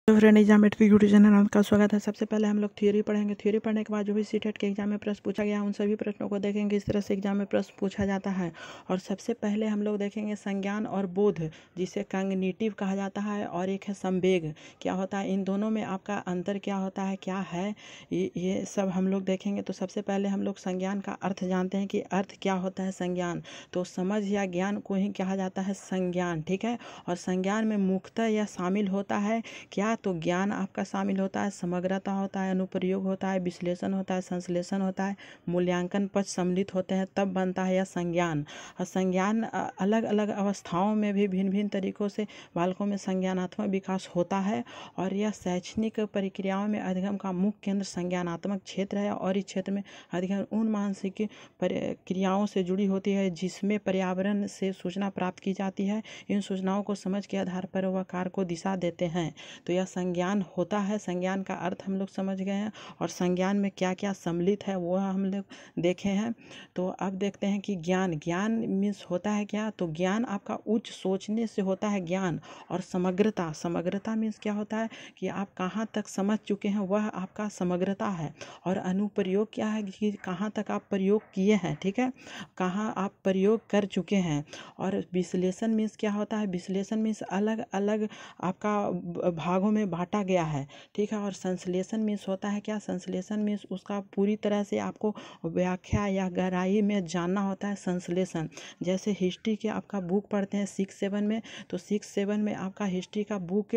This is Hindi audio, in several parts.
तो फ्रेंड एग्जामेट्री यूट्यूब चैनल में आपका स्वागत है। सबसे पहले हम लोग थ्योरी पढ़ेंगे। थ्योरी पढ़ने के बाद जो भी सीटेट के एग्जाम में प्रश्न पूछा गया उन सभी प्रश्नों को देखेंगे, इस तरह से एग्जाम में प्रश्न पूछा जाता है। और सबसे पहले हम लोग देखेंगे संज्ञान और बोध, जिसे कॉग्निटिव कहा जाता है, और एक है संवेग। क्या होता है, इन दोनों में आपका अंतर क्या होता है, क्या है, ये सब हम लोग देखेंगे। तो सबसे पहले हम लोग संज्ञान का अर्थ जानते हैं कि अर्थ क्या होता है संज्ञान। तो समझ या ज्ञान को ही कहा जाता है संज्ञान, ठीक है। और संज्ञान में मुख्यतः यह शामिल होता है क्या, तो ज्ञान आपका शामिल होता है, समग्रता होता है, अनुप्रयोग होता है, विश्लेषण होता है, संश्लेषण होता है, मूल्यांकन पक्ष सम्मिलित होते हैं, तब बनता है यह संज्ञान। और संज्ञान अलग अलग अवस्थाओं में भी भिन्न भिन्न तरीकों से बालकों में संज्ञानात्मक विकास होता है। और यह शैक्षणिक प्रक्रियाओं में अधिगम का मुख्य केंद्र संज्ञानात्मक क्षेत्र है। और इस क्षेत्र में अधिगम उन मानसिक प्रक्रियाओं से जुड़ी होती है जिसमें पर्यावरण से सूचना प्राप्त की जाती है। इन सूचनाओं को समझ के आधार पर वह कार्य को दिशा देते हैं। तो यह संज्ञान होता है। संज्ञान का अर्थ हम लोग समझ गए हैं, और संज्ञान में क्या क्या सम्मिलित है वो हम लोग देखे हैं। तो अब देखते हैं कि ज्ञान मीन्स होता है क्या, तो ज्ञान आपका उच्च सोचने से होता है ज्ञान। और समग्रता मीन्स क्या होता है कि आप कहाँ तक समझ चुके हैं, वह आपका समग्रता है। और अनुप्रयोग क्या है कि कहाँ तक आप प्रयोग किए हैं, ठीक है, कहाँ आप प्रयोग कर चुके हैं। और विश्लेषण मीन्स क्या होता है, विश्लेषण मीन्स अलग अलग आपका भागों में बांटा गया है, ठीक है। और संश्लेषण मीन्स होता है क्या, संश्लेषण मीन्स उसका पूरी तरह से आपको व्याख्या या गहराई में जानना होता है संश्लेषण। जैसे हिस्ट्री के आपका बुक पढ़ते हैं 6-7 में, तो 6-7 में आपका हिस्ट्री का बुक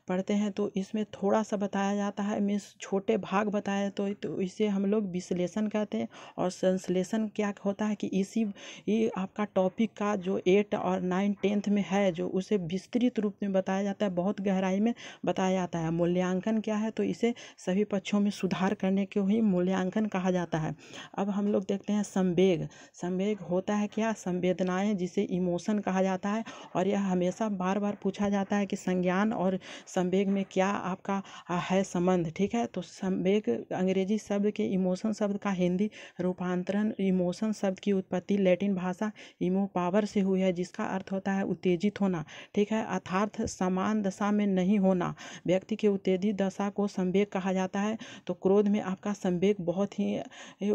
पढ़ते हैं, तो इसमें थोड़ा सा बताया जाता है, मीन्स छोटे भाग बताया, तो इसे हम लोग विश्लेषण कहते हैं। और संश्लेषण क्या होता है कि ये आपका टॉपिक का जो 8 और 9 10th में है, जो उसे विस्तृत रूप में बताया जाता है, बहुत गहराई में बताया जाता है। मूल्यांकन क्या है, तो इसे सभी पक्षों में सुधार करने को ही मूल्यांकन कहा जाता है। अब हम लोग देखते हैं संवेग। संवेग होता है क्या, संवेदनाएं, जिसे इमोशन कहा जाता है। और यह हमेशा बार बार पूछा जाता है कि संज्ञान और संवेग में क्या आपका है संबंध, ठीक है। तो संवेग अंग्रेजी शब्द के इमोशन शब्द का हिंदी रूपांतरण, इमोशन शब्द की उत्पत्ति लैटिन भाषा इमो पावर से हुई है, जिसका अर्थ होता है उत्तेजित होना, ठीक है, अर्थात समान दशा में नहीं होना। व्यक्ति के उत्तेजित दशा को संवेग कहा जाता है। तो क्रोध में आपका संवेग बहुत ही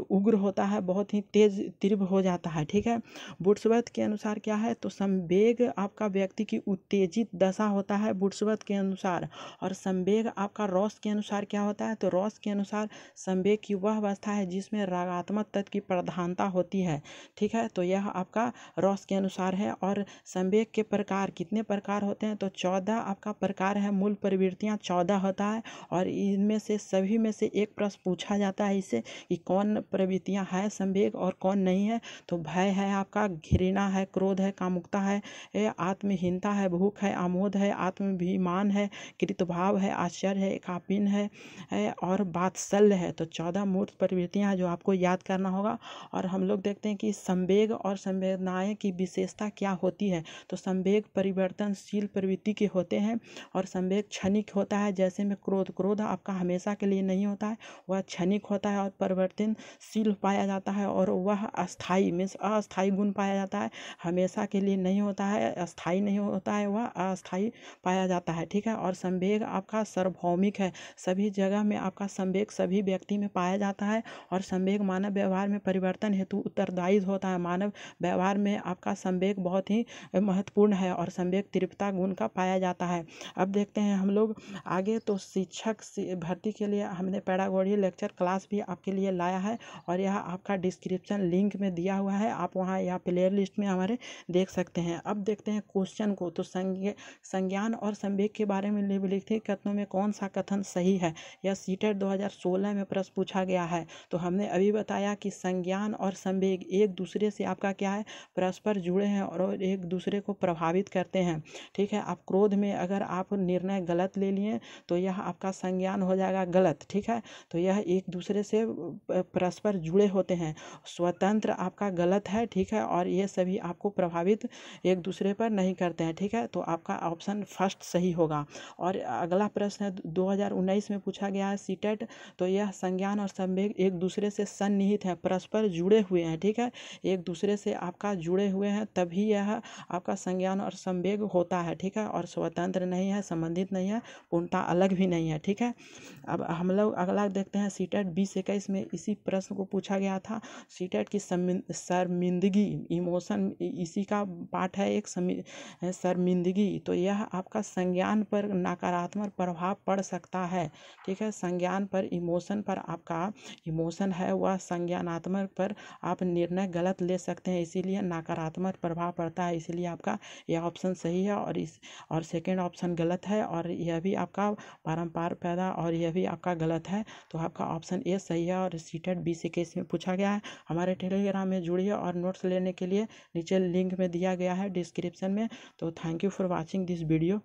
उग्र होता है, बहुत ही तेज तीव्र हो जाता है, ठीक है। वुड्सवर्थ के अनुसार क्या है, तो संवेग आपका व्यक्ति की उत्तेजित दशा होता है वुड्सवर्थ के अनुसार। और संवेग आपका रॉस के अनुसार क्या होता है, तो रॉस के अनुसार संवेग की वह अवस्था है जिसमें रागात्मक तत्व की प्रधानता होती है, ठीक है। तो यह आपका रॉस के अनुसार है। और संवेग के प्रकार कितने प्रकार होते हैं, तो 14 आपका प्रकार है, मूल प्रवृत्तियां 14 होता है। और इनमें से सभी में से एक प्रश्न पूछा जाता है इससे कि कौन प्रवृत्तियां है संवेग और कौन नहीं है। तो भय है आपका, घृणा है, क्रोध है, कामुकता है, आत्महीनता है, भूख है, आमोद है, आत्माभिमान है, कृतभाव है, आश्चर्य है, कापिन है, और वात्सल्य है। तो 14 मूर्त प्रवृत्तियां हैं जो आपको याद करना होगा। और हम लोग देखते हैं कि संवेग और संवेदनाएं की विशेषता क्या होती है। तो संवेग परिवर्तनशील प्रवृत्ति के होते हैं, और संवेग क्षणिक होता है। जैसे में क्रोध आपका हमेशा के लिए नहीं होता है, वह क्षणिक होता है और परिवर्तनशील पाया जाता है। और वह अस्थाई मीन्स अस्थाई गुण पाया जाता है, हमेशा के लिए नहीं होता है, अस्थाई नहीं होता है, वह अस्थाई पाया जाता है, ठीक है। और संवेग आपका सार्वभौमिक है, सभी जगह में आपका संवेग सभी व्यक्ति में पाया जाता है। और संवेग मानव व्यवहार में परिवर्तन हेतु उत्तरदायी होता है। मानव व्यवहार में आपका संवेग बहुत ही महत्वपूर्ण है, और संवेग तीव्रता गुण का पाया जाता है। अब देखते हैं हम लोग आगे। तो शिक्षक भर्ती के लिए हमने पेडागोजी लेक्चर क्लास भी आपके लिए लाया है, और यह आपका डिस्क्रिप्शन लिंक में दिया हुआ है, आप वहाँ या प्लेयर लिस्ट में हमारे देख सकते हैं। अब देखते हैं क्वेश्चन को। तो संज्ञान और संवेग के बारे में निम्नलिखित कथनों में कौन सा कथन सही है। यह सीटेट 2016 में प्रश्न पूछा गया है। तो हमने अभी बताया कि संज्ञान और संवेग एक दूसरे से आपका क्या है, परस्पर जुड़े हैं और एक दूसरे को प्रभावित करते हैं, ठीक है। आप क्रोध में अगर आप निर्णय गलत ले लिए तो यह आपका संज्ञान हो जाएगा गलत, ठीक है। तो यह एक दूसरे से परस्पर जुड़े होते हैं। स्वतंत्र आपका गलत है, ठीक है, और ये सभी आपको प्रभावित एक दूसरे पर नहीं करते हैं, ठीक है। तो आपका ऑप्शन फर्स्ट सही होगा। और अगला प्रश्न है 2019 में पूछा गया है सीटेट। तो यह संज्ञान और संवेग एक दूसरे से सन्निहित हैं, परस्पर जुड़े हुए हैं, ठीक है, एक दूसरे से आपका जुड़े हुए हैं, तभी यह आपका संज्ञान और संवेग होता है, ठीक है। और स्वतंत्र नहीं है, संबंधित नहीं है, पूर्णतः अलग भी नहीं है। ठीक है, अब हम लोग अगला देखते हैं सीटेट 2021 में इसी प्रश्न को पूछा गया था। सीटेट की शर्मिंदगी, इमोशन, इसी का पाठ है एक शर्मिंदगी। तो यह आपका संज्ञान पर नकारात्मक प्रभाव पड़ सकता है। ठीक है, संज्ञान पर, इमोशन पर, आपका इमोशन है वह संज्ञानात्मक पर आप निर्णय गलत ले सकते हैं, इसीलिए नकारात्मक प्रभाव पड़ता है। इसीलिए आपका यह ऑप्शन सही है और सेकेंड ऑप्शन गलत है, और यह भी आपका पारंपार पैदा, और यह भी आपका गलत है। तो आपका ऑप्शन ए सही है और सीटेट 2021 में पूछा गया है। हमारे टेलीग्राम में जुड़िए और नोट्स लेने के लिए नीचे लिंक में दिया गया है डिस्क्रिप्शन में। तो thank you for watching this video.